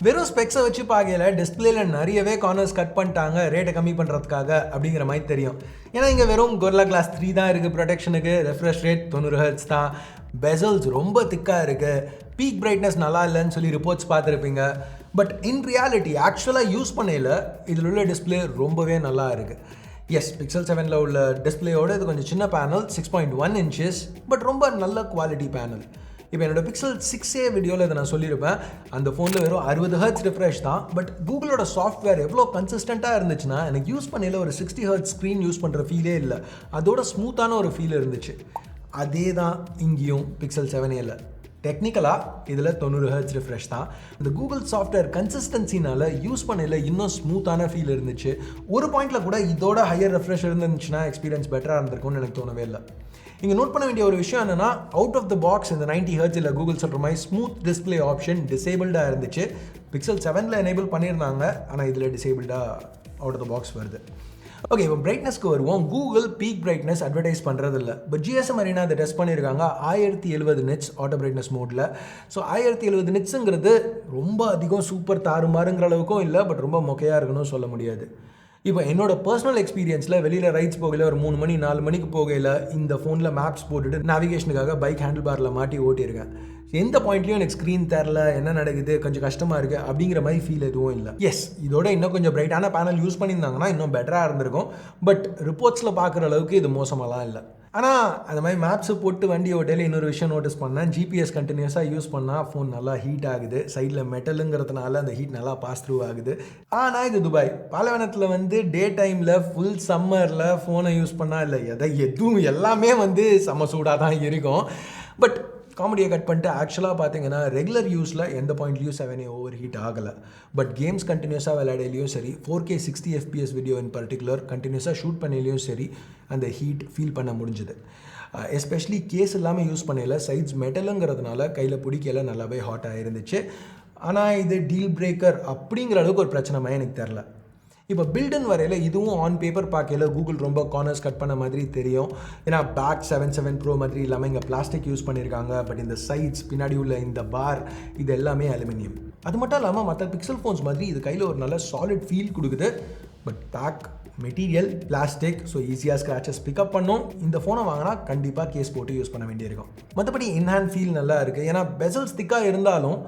வெறும் ஸ்பெக்ஸை வச்சு பார்க்கல டிஸ்பிளேல நிறையவே கார்னர்ஸ் கட் பண்ணிட்டாங்க ரேட்டை கம்மி பண்ணுறதுக்காக அப்படிங்கிற மாதிரி தெரியும். ஏன்னா இங்கே வெறும் கொர்லா கிளாஸ் 3 தான் இருக்குது ப்ரொடெக்ஷனுக்கு. ரெஃப்ரெஷ் ரேட் 90 Hz தான். பெசல்ஸ் ரொம்ப திக்காக இருக்குது. பீக் பிரைட்னஸ் நல்லா இல்லைன்னு சொல்லி ரிப்போர்ட்ஸ் பார்த்துருப்பீங்க. பட் இன் ரியாலிட்டி ஆக்சுவலாக யூஸ் பண்ணையில் இதில் உள்ள டிஸ்பிளே ரொம்பவே நல்லா இருக்குது. எஸ், பிக்சல் 7ல் உள்ள டிஸ்பிளேயோட இது கொஞ்சம் சின்ன பேனல், 6.1 inches, பட் ரொம்ப நல்ல குவாலிட்டி பேனல். இப்போ என்னோட பிக்சல் 6a வீடியோவில் இதை நான் சொல்லியிருப்பேன். அந்த ஃபோனில் வெறும் 60 Hz ரிஃப்ரெஷ் தான். பட் கூகுளோட சாஃப்ட்வேர் எவ்வளோ கன்சிஸ்டண்ட்டாக இருந்துச்சுன்னா எனக்கு யூஸ் பண்ணையில் ஒரு 60 Hz ஸ்க்ரீன் யூஸ் பண்ணுற ஃபீலே இல்லை. அதோட ஸ்மூத்தான ஒரு ஃபீல் இருந்துச்சு. அதே தான் இங்கேயும் பிக்சல் 7aல. டெக்னிக்கலாக இதில் 90 Hz ரிஃப்ரெஷ் தான். இந்த கூகுள் சாஃப்ட்வேர் கன்சிஸ்டன்சினால் யூஸ் பண்ணையில் இன்னும் ஸ்மூத்தான ஃபீல் இருந்துச்சு. ஒரு பாயிண்டில் கூட இதோட ஹையர் ரெஃப்ரெஷ் இருந்துச்சுன்னா எக்ஸ்பீரியன்ஸ் பெட்டராக இருந்திருக்கும்னு எனக்கு தோணவே இல்லை. இங்கே நோட் பண்ண வேண்டிய ஒரு விஷயம் என்னென்னா, அவுட் ஆஃப் த பாக்ஸ் இந்த 90 Hz இல்லை கூகுள் சொல்கிற மாதிரி ஸ்மூத் டிஸ்பிளே ஆப்ஷன் டிசேபிள்டாக இருந்துச்சு. பிக்சல் 7ல் எனேபிள் பண்ணியிருந்தாங்க, ஆனால் இதில் டிசேபிள்டாக அவுட் ஆஃப் த பாக்ஸ் வருது. ஓகே, இப்போ பிரைட்னஸ்க்கு வருவோம். கூகுள் பீக் பிரைட்னஸ் அட்வர்டைஸ் பண்ணுறது இல்லை. பட் GSM Arena அதை டெஸ்ட் பண்ணியிருக்காங்க 1070 nits ஆட்டோ பிரைட்னஸ் மோடில். ஸோ 1070 nitsங்கிறது ரொம்ப அதிகம் சூப்பர் தாறுமாறுங்கிற அளவுக்கும் இல்லை, பட் ரொம்ப மொக்கையாக இருக்குன்னு சொல்ல முடியாது. இப்போ என்னோட பர்சனல் எக்ஸ்பீரியன்ஸில் வெளியில் ரைட்ஸ் போகல, ஒரு 3 மணி 4 மணிக்கு போகையில் இந்த ஃபோனில் மேப்ஸ் போட்டுட்டு நேவிகேஷனுக்காக பைக் ஹேண்டில் பாரில் மாட்டி ஓட்டியிருக்கேன். எந்த பாயிண்ட்லையும் எனக்கு ஸ்க்ரீன் தெரில, என்ன நடக்குது, கொஞ்சம் கஷ்டமாக இருக்குது அப்படிங்கிற மாதிரி ஃபீல் எதுவும் இல்லை. எஸ், இதோட இன்னும் கொஞ்சம் பிரைட்டான பேனல் யூஸ் பண்ணியிருந்தாங்கன்னா இன்னும் பெட்டராக இருந்திருக்கும். பட் ரிப்போர்ட்ஸில் பார்க்குற அளவுக்கு இது மோசமாலாம் இல்லை. ஆனால் அந்த மாதிரி மேப்ஸு போட்டு வண்டி ஓட்டையில் இன்னொரு விஷயம் நோட்டீஸ் பண்ணேன். GPS கண்டினியூஸாக யூஸ் பண்ணால் ஃபோன் நல்லா ஹீட் ஆகுது. சைடில் மெட்டலுங்கிறதுனால அந்த ஹீட் நல்லா பாஸ் த்ரூ ஆகுது. ஆனால் இது துபாய் பாலைவனத்தில் டே டைமில் ஃபுல் சம்மரில் ஃபோனை யூஸ் பண்ணால் இல்லை எதுவும் எல்லாமே செம்ம சூடாக தான் இருக்கும். பட் காமெடியை கட் பண்ணிட்டு ஆக்சுவலாக பார்த்தீங்கன்னா ரெகுலர் யூஸில் எந்த பாயிண்ட்லையும் 7a ஓவர் ஹீட் ஆகலை. பட் கேம்ஸ் கண்டினியூஸாக விளையாடையிலையும் சரி, 4K 60 FPS video in particular கண்டினியூஸாக ஷூட் பண்ணிலையும் சரி, அந்த ஹீட் ஃபீல் பண்ண முடிஞ்சுது. எஸ்பெஷலி கேஸ் இல்லாமல் யூஸ் பண்ணையில் சைட்ஸ் மெட்டலுங்கிறதுனால கையில் பிடிக்கல, நல்லாவே ஹாட்டாக இருந்துச்சு. ஆனால் இது டீல் பிரேக்கர் அப்படிங்கிற அளவுக்கு ஒரு பிரச்சனை மாதிரி எனக்கு தெரில. இப்போ பில்டன் வரையில் இதுவும் ஆன் பேப்பர் பார்க்கையில் கூகுள் ரொம்ப கார்னர்ஸ் கட் பண்ண மாதிரி தெரியும். ஏன்னா பேக் 7 Pro மாதிரி இல்லாமல் இங்கே பிளாஸ்டிக் யூஸ் பண்ணியிருக்காங்க. பட் இந்த சைட்ஸ் பின்னாடி உள்ள இந்த பார் இது எல்லாமே அலுமினியம். அது மட்டும் இல்லாமல் மற்ற பிக்சல் ஃபோன்ஸ் மாதிரி இது கையில் ஒரு நல்ல சாலிட் ஃபீல் கொடுக்குது. But back material plastic, so ஈஸியாக ஸ்க்ராச்சஸ் பிக்கப் பண்ணும். இந்த ஃபோனை வாங்கினா கண்டிப்பாக கேஸ் போட்டு யூஸ் பண்ண வேண்டியிருக்கும். மற்றபடி இன்ஹேண்ட் ஃபீல் நல்லா இருக்குது. ஏன்னா பெசல்ஸ் திக்காக இருந்தாலும்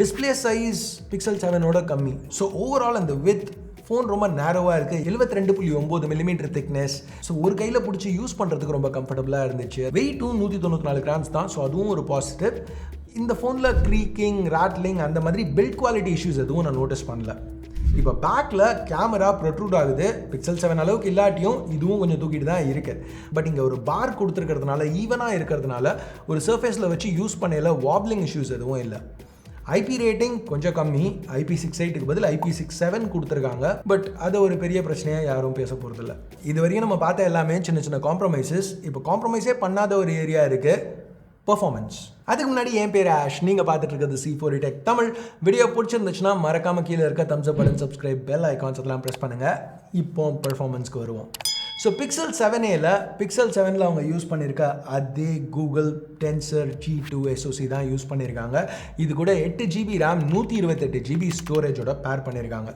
டிஸ்பிளே சைஸ் பிக்சல் 7ஓட கம்மி. ஸோ ஓவரால் அந்த வித் ஃபோன் ரொம்ப நேரோவாக இருக்குது. 72.9 mm திக்னஸ். ஸோ ஒரு கையில் பிடிச்சி யூஸ் பண்ணுறதுக்கு ரொம்ப கம்ஃபர்டபுளாக இருந்துச்சு. வெயிட்டும் 194 grams தான். ஸோ அதுவும் ஒரு பாசிட்டிவ். இந்த ஃபோனில் க்ரீக்கிங், ராட்லிங் அந்த மாதிரி பில்ட் குவாலிட்டி இஷ்யூஸ் எதுவும் நான் நோட்டீஸ் பண்ணல. இப்போ பேக்கில் கேமரா ப்ரொட்ரூட் ஆகுது. பிக்சல் 7 அளவுக்கு இல்லாட்டியும் இதுவும் கொஞ்சம் தூக்கிட்டு தான் இருக்குது. பட் இங்கே ஒரு பார் கொடுத்துருக்கிறதுனால, ஈவனாக இருக்கிறதுனால ஒரு சர்ஃபேஸில் வச்சு யூஸ் பண்ணையில் வாப்லிங் இஷ்யூஸ் எதுவும் இல்லை. IP ரேட்டிங் கொஞ்சம் கம்மி. IP68க்கு பதில் IP67 கொடுத்துருக்காங்க. பட் அது ஒரு பெரிய பிரச்சனையாக யாரும் பேச போகிறதில்ல. இது வரையும் நம்ம பார்த்த எல்லாமே சின்ன சின்ன காம்ப்ரமைசஸ். இப்போ காம்ப்ரமைஸே பண்ணாத ஒரு ஏரியா இருக்குது, பெர்ஃபார்மன்ஸ். அதுக்கு முன்னாடி என் பேர் ஆஷ், நீங்கள் பார்த்துட்டு இருக்கிறது C4 Tech தமிழ். வீடியோ பிடிச்சிருந்துச்சுன்னா மறக்காமல் கீழே இருக்க தம்ஸ் அப் பட்டன், சப்ஸ்கிரைப், பெல் ஐகான்ஸ் எல்லாம் ப்ரெஸ் பண்ணுங்கள். இப்போ பெர்ஃபார்மன்ஸ்க்கு வருவோம். ஸோ பிக்சல் 7aல பிக்சல் 7ல் அவங்க யூஸ் பண்ணியிருக்க அதே கூகுள் டென்சர் G2 SoC தான் யூஸ் பண்ணியிருக்காங்க. இது கூட 8 GB RAM 128 GB ஸ்டோரேஜோட பேர் பண்ணியிருக்காங்க.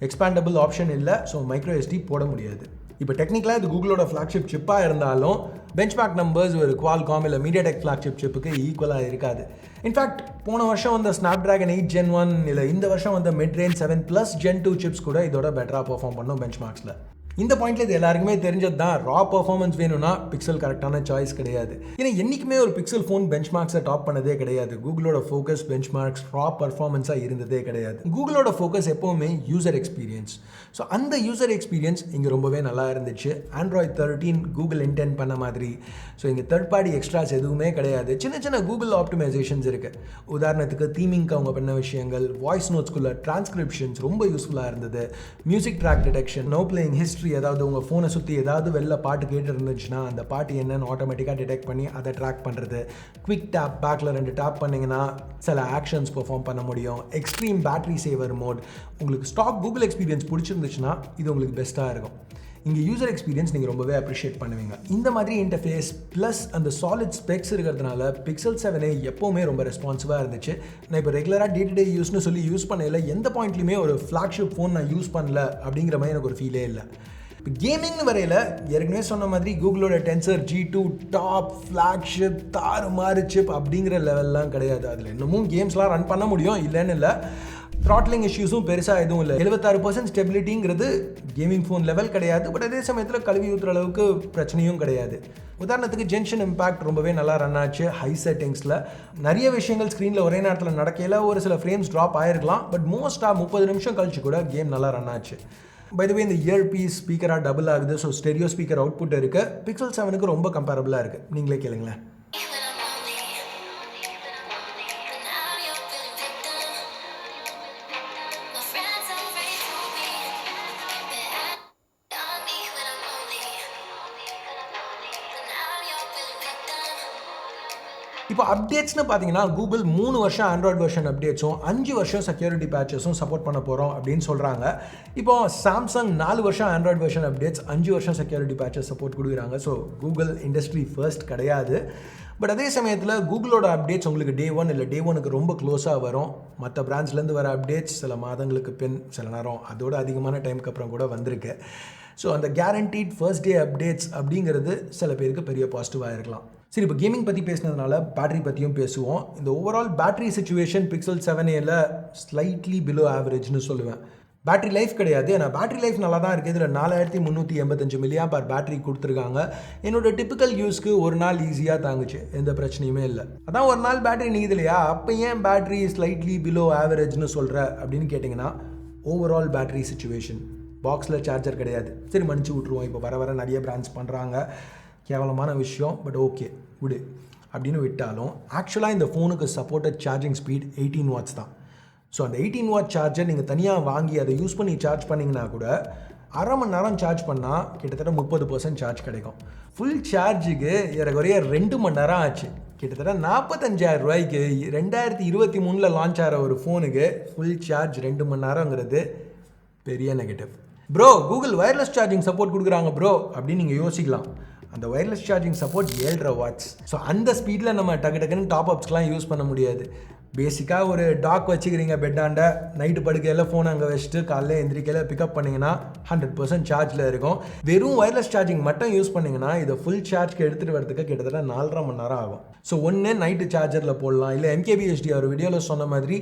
எக்ஸ்பேண்டபிள் ஆப்ஷன் இல்லை, ஸோ மைக்ரோ SD போட முடியாது. இப்போ டெக்னிக்கலாக இது கூகுளோட ஃப்ளாக்ஷிப் சிப்பாக இருந்தாலும் பெஞ்ச்மார்க் நம்பர்ஸ் ஒரு குவால்காம் இல்லை மீடியாடெக் ஃப்ளாக்ஷிப் சிப்புக்கு ஈக்குவலாக இருக்காது. இன்ஃபேக்ட் போன வருஷம் வந்த ஸ்னாப்ட்ராகன் 8 Gen 1 இல்லை இந்த வருஷம் வந்த மிட் ரேஞ்ச் 7+ Gen 2 சிப்ஸ் கூட இதோட பெட்டராக பெர்ஃபார்ம் பண்ணும் பெஞ்ச்மார்க்ஸில். இந்த பாயிண்ட்ல இது எல்லாருக்குமே தெரிஞ்சது தான். ரா பர்ஃபார்மன்ஸ் வேணும்னா பிக்சல் கரெக்டான சாய்ஸ் கிடையாது. ஏன்னா என்றைக்குமே ஒரு பிக்சல் ஃபோன் பெஞ்ச்மார்க்ஸை டாப் பண்ணதே கிடையாது. கூகுளோட ஃபோக்கஸ் பெஞ்ச்மார்க்ஸ் ரா பர்ஃபார்மன்ஸாக இருந்ததே கிடையாது. கூகுளோட ஃபோக்கஸ் எப்போவுமே யூசர் எக்ஸ்பீரியன்ஸ். ஸோ அந்த யூசர் எக்ஸ்பீரியன்ஸ் இங்கே ரொம்பவே நல்லா இருந்துச்சு. Android 13 கூகுள் இன்டென்ட் பண்ண மாதிரி. ஸோ இங்கே தேர்ட் பார்ட்டி எக்ஸ்ட்ராஸ் எதுவுமே கிடையாது. சின்ன சின்ன கூகுள் ஆப்டிமைசேஷன்ஸ் இருக்குது. உதாரணத்துக்கு தீமிங்க்கு அவங்க பண்ண விஷயங்கள், வாய்ஸ் நோட்ஸ்குள்ள டிரான்ஸ்கிரிப்ஷன்ஸ் ரொம்ப யூஸ்ஃபுல்லாக இருந்தது. Music track detection, no playing history, ஏதாவது உங்கள் ஃபோனை சுற்றி ஏதாவது வெளில பாட்டு கேட்டு இருந்துச்சுன்னா அந்த பாட்டு என்னன்னு ஆட்டோமேட்டிக்காக டிடெக்ட் பண்ணி அதை ட்ராக் பண்ணுறது. குவிக் டேப், பேக்கில் 2 டேப் பண்ணிங்கன்னா சில ஆக்ஷன்ஸ் பெர்ஃபார்ம் பண்ண முடியும். எக்ஸ்ட்ரீம் பேட்டரி சேவர் மோட். உங்களுக்கு ஸ்டாக் கூகுள் எக்ஸ்பீரியன்ஸ் பிடிச்சிருந்துச்சுன்னா இது உங்களுக்கு பெஸ்ட்டாக இருக்கும். இங்கே யூசர் எக்ஸ்பீரியன்ஸ் நீங்கள் ரொம்பவே அப்ரிஷியேட் பண்ணுவீங்க. இந்த மாதிரி இன்டர்ஃபேஸ் ப்ளஸ் அந்த சாலிட் ஸ்பெக்ஸ் இருக்கிறதுனால பிக்சல் 7 எப்போவுமே ரொம்ப ரெஸ்பான்சிவாக இருந்துச்சு. நான் இப்போ ரெகுலராக டே டு டே யூஸ்னு சொல்லி யூஸ் பண்ணல, எந்த பாயிண்ட்லையுமே ஒரு ஃப்ளாக்ஷிப் ஃபோன் நான் யூஸ் பண்ணல அப்படிங்கிற மாதிரி எனக்கு ஒரு ஃபீலே இல்லை. இப்போ கேமிங்னு வரையில் ஏற்கனவே சொன்ன மாதிரி கூகுளோட டென்சர் G2 டாப் ஃப்ளாக்ஷிப் தாறுமாறு சிப் அப்படிங்கிற லெவல்லாம் கிடையாது. அதில் இன்னமும் கேம்ஸ்லாம் ரன் பண்ண முடியும், இல்லைன்னு இல்லை. த்ராட்லிங் இஷ்யூஸும் பெருசாக எதுவும் இல்லை. 76% ஸ்டெபிலிட்டிங்கிறது கேமிங் ஃபோன் லெவல் கிடையாது. பட் அதே சமயத்தில் கழுவி ஊற்றுற அளவுக்கு பிரச்சனையும் கிடையாது. உதாரணத்துக்கு ஜென்ஷன் இம்பாக்ட் ரொம்பவே நல்லா ரன் ஆச்சு ஹை செட்டிங்ஸில். நிறைய விஷயங்கள் ஸ்க்ரீனில் ஒரே நேரத்தில் நடக்கையில் ஒரு சில ஃப்ரேம்ஸ் ட்ராப் ஆகிருக்கலாம். பட் மோஸ்ட்டாக 30 நிமிஷம் கழிச்சு கூட கேம் நல்லா ரன் ஆச்சு. பை த வே இந்த இயர் பீஸ் ஸ்பீக்கராக டபுள் ஆகுது. ஸோ ஸ்டெரியோ ஸ்பீக்கர் அவுட்புட் இருக்குது. பிக்சல் 7க்கு ரொம்ப கம்பேரபிளாக இருக்குது. நீங்களே கேளுங்களேன். இப்போ அப்டேட்ஸ்னு பார்த்தீங்கன்னா கூகுள் 3 வருஷம் ஆண்ட்ராய்டு வெர்ஷன் அப்டேட்ஸும் 5 வருஷம் செக்யூரிட்டி பேட்சஸும் சப்போர்ட் பண்ண போகிறோம் அப்படின்னு சொல்கிறாங்க. இப்போ சாம்சங் 4 வருஷம் ஆண்ட்ராய்டு வெர்ஷன் அப்டேட்ஸ் 5 வருஷம் செக்யூரிட்டி பேட்சஸ் சப்போர்ட் கொடுக்குறாங்க. ஸோ கூகுள் இண்டஸ்ட்ரி ஃபர்ஸ்ட் கிடையாது. பட் அதே சமயத்தில் கூகுளோட அப்டேட்ஸ் உங்களுக்கு டே 1 இல்லை டே 1க்கு ரொம்ப க்ளோஸாக வரும். மற்ற பிராண்ட்ஸ்லேருந்து வர அப்டேட்ஸ் சில மாதங்களுக்கு பின், சில நேரம் அதோட அதிகமான டைமுக்கு அப்புறம் கூட வந்திருக்கு. ஸோ அந்த கேரண்டீட் ஃபர்ஸ்ட் டே அப்டேட்ஸ் அப்படிங்கிறது சில பேருக்கு பெரிய பாசிட்டிவாக இருக்கலாம். சரி, இப்போ கேமிங் பற்றி பேசினதுனால பேட்டரி பற்றியும் பேசுவோம். இந்த overall battery situation Pixel 7a slightly below ஆவரேஜ்னு சொல்லுவேன். பேட்டரி லைஃப் கிடையாது, ஏன்னா பேட்டரி லைஃப் நல்லா தான் இருக்குது. இதில் 4385 mAh பேட்டரி கொடுத்துருக்காங்க. என்னோட டிப்பிக்கல் யூஸ்க்கு ஒரு நாள் ஈஸியாக தாங்குச்சு, எந்த பிரச்சனையுமே இல்லை. அதான் ஒரு நாள் பேட்டரி நீக்குது இல்லையா, அப்போ ஏன் பேட்டரி ஸ்லைட்லி பிலோ ஆவரேஜ்னு சொல்கிற அப்படின்னு கேட்டிங்கன்னா, ஓவரால் பேட்டரி சிச்சுவேஷன் பாக்ஸில் சார்ஜர் கிடையாது. சரி, மன்னிச்சு விட்ருவோம். இப்போ வர வர நிறைய பிராண்ட்ஸ் பண்ணுறாங்க, கேவலமான விஷயம். பட் ஓகே விடு அப்படின்னு விட்டாலும் ஆக்சுவலாக இந்த ஃபோனுக்கு சப்போர்ட்டட் சார்ஜிங் ஸ்பீட் 18 வாட்ஸ் தான். ஸோ அந்த 18 வாட் சார்ஜர் நீங்கள் தனியாக வாங்கி அதை யூஸ் பண்ணி சார்ஜ் பண்ணிங்கன்னா கூட அரை மணி நேரம் சார்ஜ் பண்ணால் கிட்டத்தட்ட 30% சார்ஜ் கிடைக்கும். ஃபுல் சார்ஜுக்கு ஏறக்குறைய 2 மணி நேரம் ஆச்சு. கிட்டத்தட்ட 45,000 ரூபாய்க்கு 2023 லான்ச் ஆகிற ஒரு ஃபோனுக்கு ஃபுல் சார்ஜ் 2 மணி நேரங்கிறது பெரிய negative. Bro Google wireless charging support கொடுக்குறாங்க ப்ரோ அப்படின்னு நீங்கள் யோசிக்கலாம். அந்த wireless charging support 7.5 watts. So அந்த ஸ்பீடில் நம்ம டக்குன்னு டாப் அப்ஸ்லாம் யூஸ் பண்ண முடியாது. பேசிக்காக ஒரு டாக் வச்சுக்கிறீங்க பெட்டாண்ட, நைட்டு படுக்கையில் ஃபோன் அங்கே வச்சுட்டு காலையில் எந்திரிக்கையில் பிக்கப் பண்ணிங்கன்னா 100% சார்ஜில் இருக்கும். வெறும் வயர்லெஸ் சார்ஜிங் மட்டும் யூஸ் பண்ணிங்கன்னா இதை ஃபுல் சார்ஜ்க்கு எடுத்துகிட்டு வரதுக்கு கிட்டத்தட்ட 4.5 மணி நேரம் ஆகும். ஸோ ஒன்று நைட்டு சார்ஜரில் போடலாம், இல்லை MKBHD ஒரு வீடியோவில் சொன்ன மாதிரி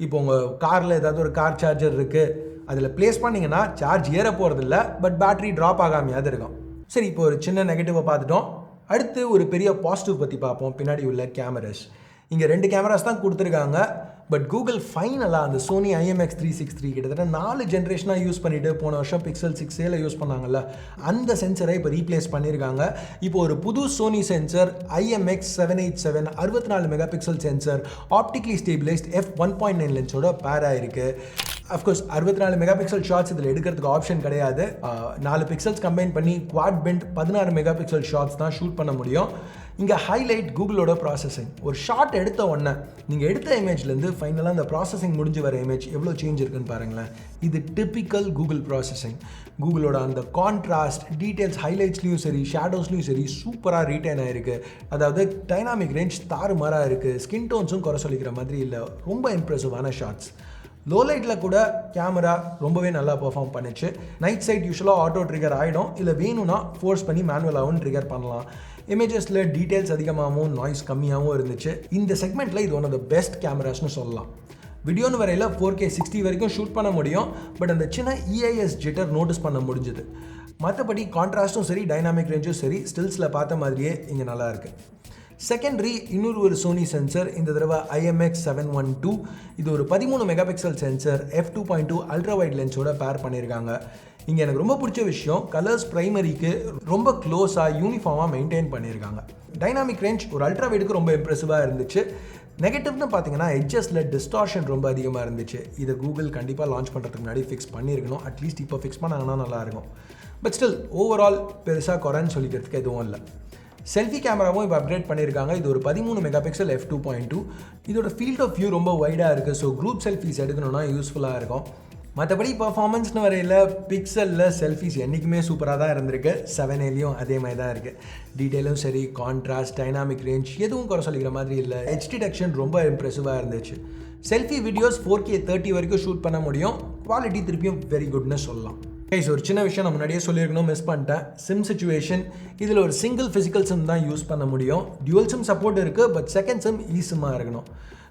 இப்போ உங்கள் காரில் ஏதாவது ஒரு கார் சார்ஜர் இருக்குது, அதில் ப்ளேஸ் பண்ணிங்கன்னா சார்ஜ் ஏற போகிறதில்ல, பட் பேட்டரி ட்ராப் ஆகாமையாவது இருக்கும். சரி, இப்போ ஒரு சின்ன நெகட்டிவை பார்த்துட்டோம். அடுத்து ஒரு பெரிய பாசிட்டிவ் பற்றி பார்ப்போம். பின்னாடி உள்ள கேமராஸ். இங்கே 2 கேமராஸ் தான் கொடுத்துருக்காங்க. பட் கூகுள் ஃபைனலாக அந்த சோனி IMX363 கிட்டத்தட்ட 4 ஜென்ரேஷனாக யூஸ் பண்ணிவிட்டு போன வருஷம் பிக்சல் 6a யூஸ் பண்ணாங்கல்ல, அந்த சென்சரை இப்போ ரீப்ளேஸ் பண்ணியிருக்காங்க. இப்போ ஒரு புது Sony sensor IMX787 64 mega pixel sensor optically stabilized f1.9 லென்ஸோட பேர் ஆயிருக்கு. அஃப்கோர்ஸ் 64 மெகா பிக்சல் ஷாட்ஸ் இதில் எடுக்கிறதுக்கு ஆப்ஷன் கிடையாது. 4 பிக்சல்ஸ் கம்பைன் பண்ணி quad bend 16 mega pixel shots தான் ஷூட் பண்ண முடியும். இங்கே ஹைலைட் கூகுளோட ப்ராசஸிங். ஒரு ஷாட் எடுத்த உடனே நீங்கள் எடுத்த இமேஜ்லேருந்து ஃபைனலாக அந்த ப்ராசஸிங் முடிஞ்சு வர இமேஜ் எவ்வளோ சேஞ்ச் இருக்குன்னு பாருங்களேன். இது டிப்பிக்கல் கூகுள் ப்ராசஸிங். கூகுளோட அந்த கான்ட்ராஸ்ட், டீட்டெயில்ஸ், ஹைலைட்ஸ்லையும் சரி ஷேடோஸ்லையும் சரி சூப்பராக ரீட்டைன் ஆகிருக்கு. அதாவது டைனாமிக் ரேஞ்ச் தாறுமாறாக இருக்குது. ஸ்கின் டோன்ஸும் குறை சொல்லிக்கிற மாதிரி இல்லை, ரொம்ப இம்ப்ரெசிவான ஷாட்ஸ். லோ லைட்டில் கூட கேமரா ரொம்பவே நல்லா பெர்ஃபார்ம் பண்ணிச்சு. நைட் சைட் யூஸ்வலாக ஆட்டோ ட்ரிகர் ஆகிடும், இல்லை வேணும்னா ஃபோர்ஸ் பண்ணி மேனுவலாகவும் ட்ரிகர் பண்ணலாம். இமேஜஸில் டீட்டெயில்ஸ் அதிகமாகவும் நாய்ஸ் கம்மியாகவும் இருந்துச்சு. இந்த செக்மெண்ட்டில் இது ஒன் ஆஃப் த பெஸ்ட் கேமராஸ்னு சொல்லலாம். வீடியோன்னு வரையில் 4K 60 வரைக்கும் ஷூட் பண்ண முடியும். பட் அந்த சின்ன EIS ஜிட்டர் நோட்டீஸ் பண்ண முடிஞ்சுது. மற்றபடி கான்ட்ராஸ்ட்டும் சரி, டைனாமிக் ரேஞ்சும் சரி, ஸ்டில்ஸில் பார்த்த மாதிரியே இங்கே நல்லாயிருக்கு. செகண்டரி இன்னொரு ஒரு சோனி சென்சர், இந்த தடவை IMX712. இது ஒரு 13 mega pixel sensor f2.2 ultra wide லென்ஸோட பேர் பண்ணியிருக்காங்க. இங்கே எனக்கு ரொம்ப பிடிச்ச விஷயம், கலர்ஸ் ப்ரைமரிக்கு ரொம்ப க்ளோஸாக யூனிஃபார்மாக மெயின்டைன் பண்ணியிருக்காங்க. டைனாமிக் ரேஞ்ச் ஒரு அல்ட்ரா வைடுக்கு ரொம்ப இம்ப்ரெசிவாக இருந்துச்சு. நெகட்டிவ்னு பார்த்தீங்கன்னா எட்ஜஸில் டிஸ்டார்ஷன் ரொம்ப அதிகமாக இருந்துச்சு. இதை கூகுள் கண்டிப்பாக லான்ச் பண்ணுறதுக்கு முன்னாடி ஃபிக்ஸ் பண்ணியிருக்கணும். அட்லீஸ்ட் இப்போ ஃபிக்ஸ் பண்ணாங்கன்னா நல்லாயிருக்கும். பட் ஸ்டில் ஓவரால் பெருசாக குறைன்னு சொல்லிக்கிறதுக்கு எதுவும் இல்லை. செல்ஃபி கேமராவும் இப்போ அப்கிரேட் பண்ணியிருக்காங்க. இது ஒரு 13 மெகா பிக்சல் f2.2. இதோட ஃபீல்ட் ஆஃப் வியூ ரொம்ப வைடாக இருக்குது. ஸோ குரூப் செல்ஃபிஸ் எடுக்கணும்னா யூஸ்ஃபுல்லாக இருக்கும். மற்றபடி பர்ஃபார்மன்ஸ்னு வரையில் பிக்சலில் செல்ஃபிஸ் என்றைக்குமே சூப்பராக தான் இருந்திருக்கு. 7Aலையும் அதே மாதிரி தான் இருக்குது. டீட்டெயிலும் சரி, கான்ட்ராஸ்ட், டைனாமிக் ரேஞ்ச் எதுவும் குறை சொல்லிக்கிற மாதிரி இல்லை. ஹெச் டிடெக்ஷன் ரொம்ப இம்ப்ரெசிவாக இருந்துச்சு. செல்ஃபி வீடியோஸ் 4K 30 வரைக்கும் ஷூட் பண்ண முடியும். குவாலிட்டி திருப்பியும் வெரி குட்னு சொல்லலாம். கைஸ், ஒரு சின்ன விஷயம் நான் முன்னாடியே சொல்லியிருக்கணும், மிஸ் பண்ணிட்டேன். சிம் சிச்சுவேஷன், இதில் ஒரு சிங்கிள் ஃபிசிக்கல் சிம் தான் யூஸ் பண்ண முடியும். டியூவல் சிம் சப்போர்ட் இருக்குது, பட் செகண்ட் சிம் சிம்மாக இருக்கணும்.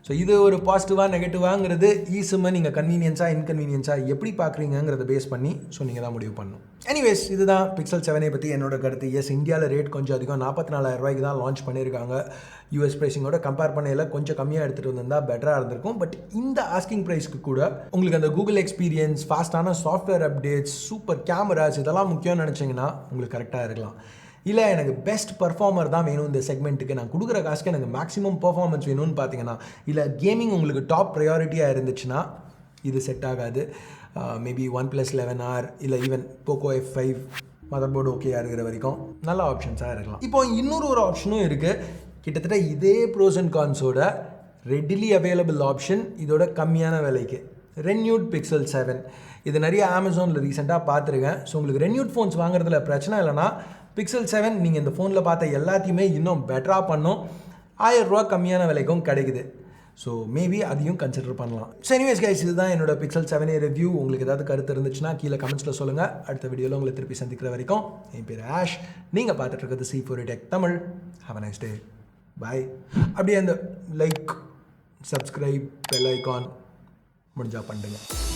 ஸோ இது ஒரு பாசிட்டிவாக நெகட்டிவாங்கிறது சிம்மை நீங்கள் கன்வீனியன்ஸாக இன்கன்வீனியன்ஸாக எப்படி பார்க்குறீங்கிறத பேஸ் பண்ணி ஸோ நீங்கள் தான் முடிவு பண்ணணும். எனிவேஸ், இதுதான் பிக்சல் 7A பற்றி என்னோட கருத்து. எஸ், இந்தியாவில் ரேட் கொஞ்சம் அதிகம், 44,000 ரூபாய்க்கு தான் லான்ச் பண்ணியிருக்காங்க. யூஎஸ் ப்ரைஸிங்கோட கம்பேர் பண்ணையில் கொஞ்சம் கம்மியாக எடுத்துகிட்டு வந்திருந்தால் பெட்டராக இருந்திருக்கும். பட் இந்த ஆஸ்கிங் ப்ரைஸ்க்கு கூட உங்களுக்கு அந்த கூகுள் எக்ஸ்பீரியன்ஸ், ஃபாஸ்ட்டான சாஃப்ட்வேர் அப்டேட்ஸ், சூப்பர் கேமராஸ் இதெல்லாம் முக்கியம்னு நினச்சிங்கன்னா உங்களுக்கு கரெக்டாக இருக்கலாம். இல்லை எனக்கு பெஸ்ட் பர்ஃபார்மர் தான் வேணும் இந்த செக்மெண்ட்டுக்கு, நான் கொடுக்குற காசுக்கு எனக்கு மேக்ஸிமம் பர்ஃபார்மன்ஸ் வேணும்னு பார்த்தீங்கன்னா, இல்லை கேமிங் உங்களுக்கு டாப் ப்ரையாரிட்டியாக இருந்துச்சுன்னா இது செட் ஆகாது. மேபி OnePlus 11R இல்லை even Poco F5 mother board ஓகேயாக இருக்கிற வரைக்கும் நல்ல ஆப்ஷன்ஸாக இருக்கலாம். இப்போ இன்னொரு ஆப்ஷனும் இருக்குது. கிட்டத்தட்ட இதே ப்ரோஸ் அண்ட் கான்ஸோட ரெடிலி அவைலபிள் ஆப்ஷன் இதோட கம்மியான விலைக்கு, ரென்யூட் Pixel 7. இது நிறைய அமேசானில் ரீசெண்டாக பார்த்துருக்கேன். ஸோ உங்களுக்கு ரென்யூட் ஃபோன்ஸ் வாங்குறதுல பிரச்சனை இல்லைனா Pixel 7 நீங்கள் இந்த ஃபோனில் பார்த்த எல்லாத்தையுமே இன்னும் பெட்டராக பண்ணும். 1000 ரூபா கம்மியான விலைக்கும் கிடைக்குது. ஸோ மேபி அதையும் கன்சிடர் பண்ணலாம். ஸோ எனிவேஸ் கைஸ், இதுதான் என்னோட Pixel 7A ரிவ்யூ. உங்களுக்கு ஏதாவது கருத்து இருந்துச்சுன்னா கீழே கமெண்ட்ஸில் சொல்லுங்கள். அடுத்த வீடியோவில் உங்களை திருப்பி சந்திக்கிற வரைக்கும் என் பேர் ஆஷ். நீங்கள் பார்த்துட்டு இருக்கிறது C4A Tech தமிழ். Have a nice day. Bye. அப்படியே அந்த லைக், சப்ஸ்கிரைப், பெல் ஐக்கான் முடிஞ்சால் பண்ணுங்க.